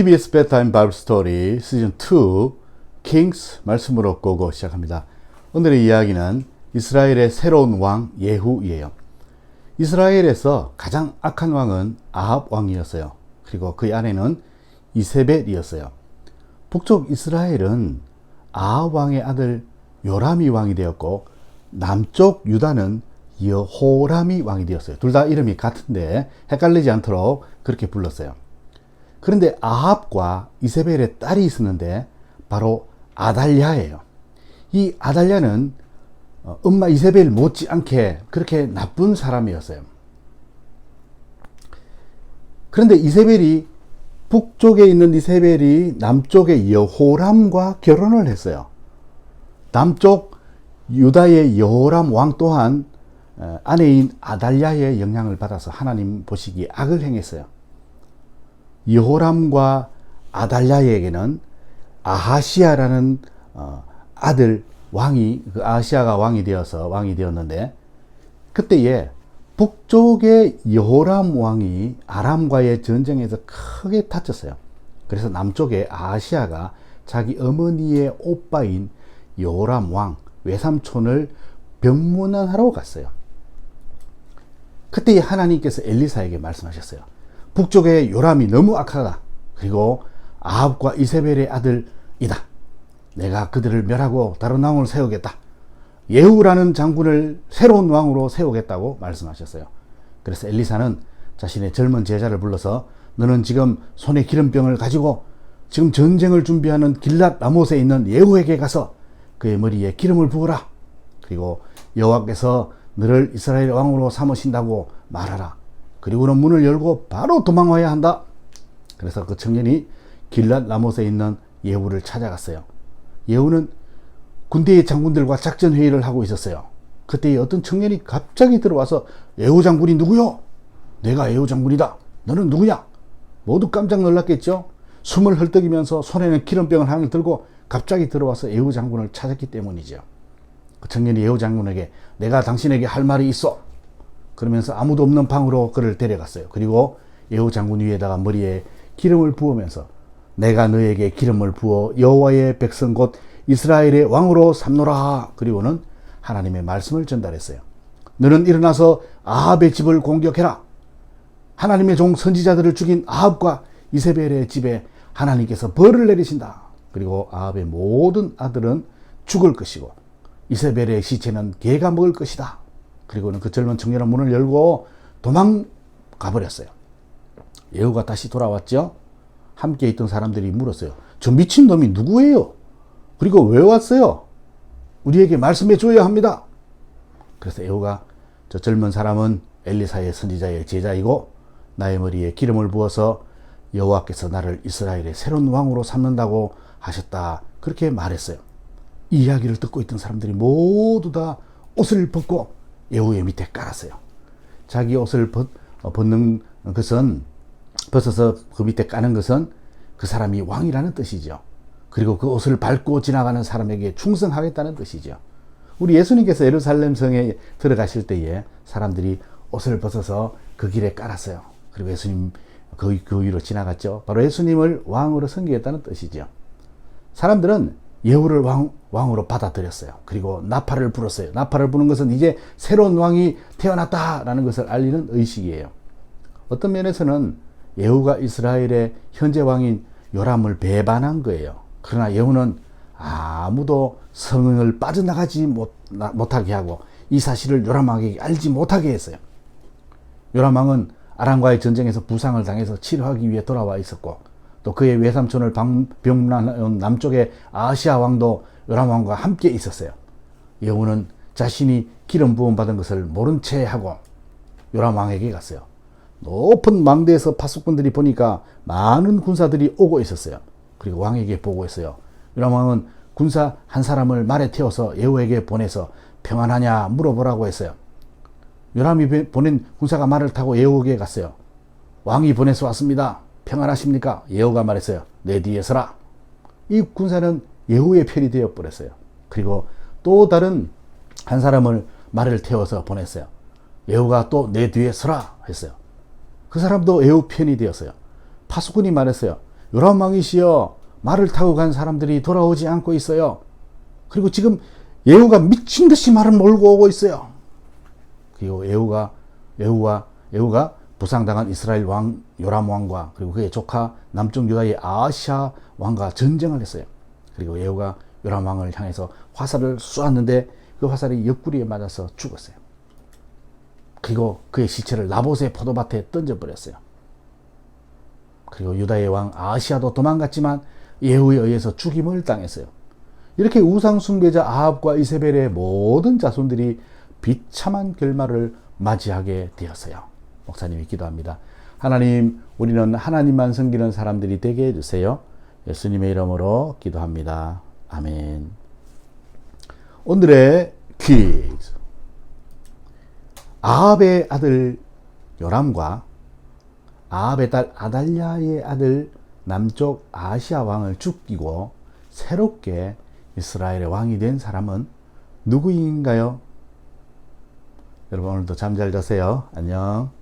TBS bedtime Bible Story 시즌 2 킹스 말씀으로 고고 시작합니다. 오늘의 이야기는 이스라엘의 새로운 왕 예후이에요. 이스라엘에서 가장 악한 왕은 아합 왕이었어요. 그리고 그 아내는 이세벨이었어요. 북쪽 이스라엘은 아합 왕의 아들 요람이 왕이 되었고, 남쪽 유다는 여호람이 왕이 되었어요. 둘 다 이름이 같은데 헷갈리지 않도록 그렇게 불렀어요. 그런데 아합과 이세벨의 딸이 있었는데 바로 아달랴예요. 이 아달랴는 엄마 이세벨 못지않게 그렇게 나쁜 사람이었어요. 그런데 이세벨이, 북쪽에 있는 이세벨이 남쪽의 여호람과 결혼을 했어요. 남쪽 유다의 여호람 왕 또한 아내인 아달랴의 영향을 받아서 하나님 보시기에 악을 행했어요. 여호람과 아달랴에게는 아하시아라는 아들 왕이, 그 아하시아가 왕이 되었는데, 그때에 북쪽의 여호람 왕이 아람과의 전쟁에서 크게 다쳤어요. 그래서 남쪽의 아하시아가 자기 어머니의 오빠인 여호람 왕 외삼촌을 병문안하러 갔어요. 그때 하나님께서 엘리사에게 말씀하셨어요. 북쪽의 요람이 너무 악하다. 그리고 아합과 이세벨의 아들이다. 내가 그들을 멸하고 다른 왕을 세우겠다. 예후라는 장군을 새로운 왕으로 세우겠다고 말씀하셨어요. 그래서 엘리사는 자신의 젊은 제자를 불러서, 너는 지금 손에 기름병을 가지고 지금 전쟁을 준비하는 길랏 라못에 있는 예후에게 가서 그의 머리에 기름을 부으라. 그리고 여호와께서 너를 이스라엘 왕으로 삼으신다고 말하라. 그리고는 문을 열고 바로 도망와야 한다. 그래서 그 청년이 길랏 라못에 있는 예후를 찾아갔어요. 예후는 군대의 장군들과 작전 회의를 하고 있었어요. 그때 어떤 청년이 갑자기 들어와서, 예후 장군이 누구요? 내가 예후 장군이다. 너는 누구냐? 모두 깜짝 놀랐겠죠. 숨을 헐떡이면서 손에는 기름병을 하나 들고 갑자기 들어와서 예후 장군을 찾았기 때문이죠. 그 청년이 예후 장군에게, 내가 당신에게 할 말이 있어. 그러면서 아무도 없는 방으로 그를 데려갔어요. 그리고 예후 장군 위에다가 머리에 기름을 부으면서, 내가 너에게 기름을 부어 여호와의 백성 곧 이스라엘의 왕으로 삼노라. 그리고는 하나님의 말씀을 전달했어요. 너는 일어나서 아합의 집을 공격해라. 하나님의 종 선지자들을 죽인 아합과 이세벨의 집에 하나님께서 벌을 내리신다. 그리고 아합의 모든 아들은 죽을 것이고 이세벨의 시체는 개가 먹을 것이다. 그리고는 그 젊은 청년은 문을 열고 도망가 버렸어요. 예후가 다시 돌아왔죠. 함께 있던 사람들이 물었어요. 저 미친놈이 누구예요? 그리고 왜 왔어요? 우리에게 말씀해 줘야 합니다. 그래서 예후가, 저 젊은 사람은 엘리사의 선지자의 제자이고 나의 머리에 기름을 부어서 여호와께서 나를 이스라엘의 새로운 왕으로 삼는다고 하셨다. 그렇게 말했어요. 이 이야기를 듣고 있던 사람들이 모두 다 옷을 벗고 예후의 밑에 깔았어요. 자기 옷을 벗는 것은, 벗어서 그 밑에 까는 것은 그 사람이 왕이라는 뜻이죠. 그리고 그 옷을 밟고 지나가는 사람에게 충성하겠다는 뜻이죠. 우리 예수님께서 예루살렘 성에 들어가실 때에 사람들이 옷을 벗어서 그 길에 깔았어요. 그리고 예수님 그 위로 지나갔죠. 바로 예수님을 왕으로 섬기겠다는 뜻이죠. 사람들은 예후를 왕으로 받아들였어요. 그리고 나팔을 불었어요. 나팔을 부는 것은 이제 새로운 왕이 태어났다라는 것을 알리는 의식이에요. 어떤 면에서는 예후가 이스라엘의 현재 왕인 요람을 배반한 거예요. 그러나 예후는 아무도 성을 빠져나가지 못하게 하고 이 사실을 요람 왕에게 알지 못하게 했어요. 요람 왕은 아람과의 전쟁에서 부상을 당해서 치료하기 위해 돌아와 있었고, 또 그의 외삼촌을 병문안 남쪽의 아하시아 왕도 요람 왕과 함께 있었어요. 예후는 자신이 기름 부음 받은 것을 모른 채 하고 요람 왕에게 갔어요. 높은 망대에서 파수꾼들이 보니까 많은 군사들이 오고 있었어요. 그리고 왕에게 보고했어요. 요람 왕은 군사 한 사람을 말에 태워서 예후에게 보내서 평안하냐 물어보라고 했어요. 요람이 보낸 군사가 말을 타고 예후에게 갔어요. 왕이 보내서 왔습니다. 평안하십니까? 예후가 말했어요. 내 뒤에 서라. 이 군사는 예후의 편이 되어 버렸어요. 그리고 또 다른 한 사람을 말을 태워서 보냈어요. 예후가 또 내 뒤에 서라 했어요. 그 사람도 예후 편이 되었어요. 파수꾼이 말했어요. 요람 왕이시여, 말을 타고 간 사람들이 돌아오지 않고 있어요. 그리고 지금 예후가 미친 듯이 말을 몰고 오고 있어요. 그리고 예후가 부상당한 이스라엘 왕 요람 왕과 그리고 그의 조카 남쪽 유다의 아하시아 왕과 전쟁을 했어요. 그리고 예후가 요람 왕을 향해서 화살을 쏘았는데 그 화살이 옆구리에 맞아서 죽었어요. 그리고 그의 시체를 나봇의 포도밭에 던져버렸어요. 그리고 유다의 왕 아하시아도 도망갔지만 예후에 의해서 죽임을 당했어요. 이렇게 우상 숭배자 아합과 이세벨의 모든 자손들이 비참한 결말을 맞이하게 되었어요. 목사님이 기도합니다. 하나님, 우리는 하나님만 섬기는 사람들이 되게 해주세요. 예수님의 이름으로 기도합니다. 아멘. 오늘의 퀴즈. 아합의 아들 요람과 아합의 딸 아달랴의 아들 남쪽 아시아 왕을 죽이고 새롭게 이스라엘의 왕이 된 사람은 누구인가요? 여러분 오늘도 잠 잘 자세요. 안녕.